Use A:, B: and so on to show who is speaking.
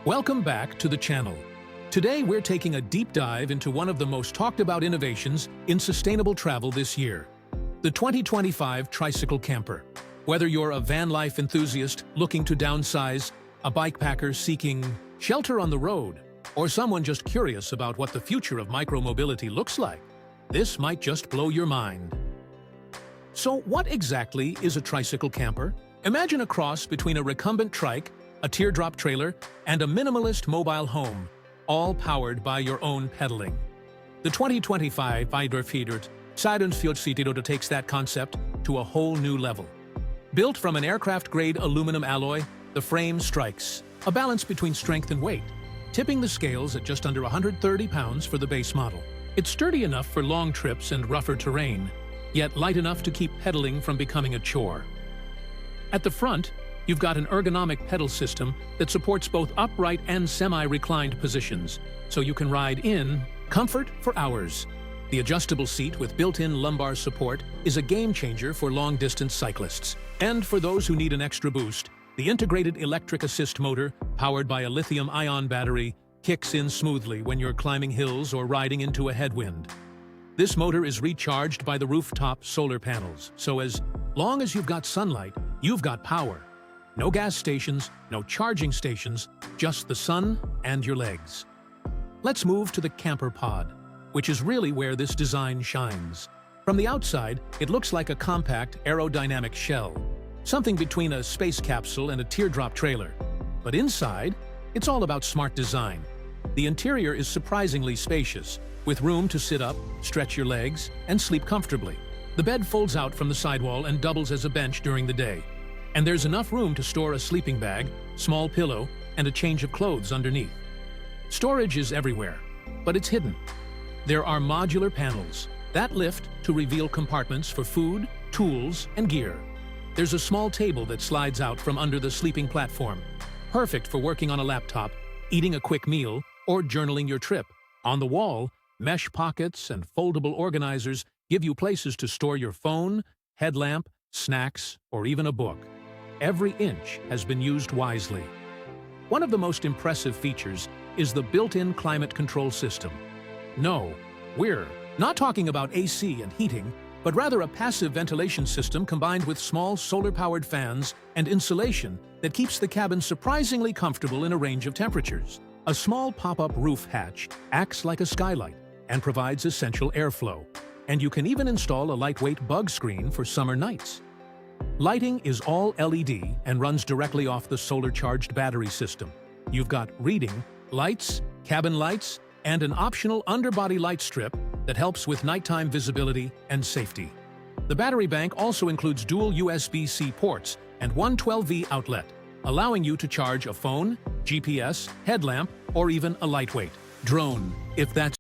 A: Welcome back to the channel. Today we're taking a deep dive into one of the most talked about innovations in sustainable travel this year, the 2025 Tricycle Camper. Whether you're a van life enthusiast looking to downsize, a bikepacker seeking shelter on the road, or someone just curious about what the future of micromobility looks like, this might just blow your mind. So what exactly is a tricycle camper? Imagine a cross between a recumbent trike, a teardrop trailer, and a minimalist mobile home, all powered by your own pedaling. The 2025 Tricycle takes that concept to a whole new level. Built from an aircraft-grade aluminum alloy, the frame strikes a balance between strength and weight, tipping the scales at just under 130 pounds for the base model. It's sturdy enough for long trips and rougher terrain, yet light enough to keep pedaling from becoming a chore. At the front, you've got an ergonomic pedal system that supports both upright and semi-reclined positions, so you can ride in comfort for hours. The adjustable seat with built-in lumbar support is a game-changer for long-distance cyclists. And for those who need an extra boost, the integrated electric assist motor, powered by a lithium-ion battery, kicks in smoothly when you're climbing hills or riding into a headwind. This motor is recharged by the rooftop solar panels, so as long as you've got sunlight, you've got power. No gas stations, no charging stations, just the sun and your legs. Let's move to the camper pod, which is really where this design shines. From the outside, it looks like a compact aerodynamic shell, something between a space capsule and a teardrop trailer. But inside, it's all about smart design. The interior is surprisingly spacious, with room to sit up, stretch your legs, and sleep comfortably. The bed folds out from the sidewall and doubles as a bench during the day. And there's enough room to store a sleeping bag, small pillow, and a change of clothes underneath. Storage is everywhere, but it's hidden. There are modular panels that lift to reveal compartments for food, tools, and gear. There's a small table that slides out from under the sleeping platform, perfect for working on a laptop, eating a quick meal, or journaling your trip. On the wall, mesh pockets and foldable organizers give you places to store your phone, headlamp, snacks, or even a book. Every inch has been used wisely. One of the most impressive features is the built-in climate control system. No, we're not talking about AC and heating, but rather a passive ventilation system combined with small solar-powered fans and insulation that keeps the cabin surprisingly comfortable in a range of temperatures. A small pop-up roof hatch acts like a skylight and provides essential airflow. And you can even install a lightweight bug screen for summer nights. Lighting is all LED and runs directly off the solar-charged battery system. You've got reading, lights, cabin lights, and an optional underbody light strip that helps with nighttime visibility and safety. The battery bank also includes dual USB-C ports and one 12V outlet, allowing you to charge a phone, GPS, headlamp, or even a lightweight drone, if that's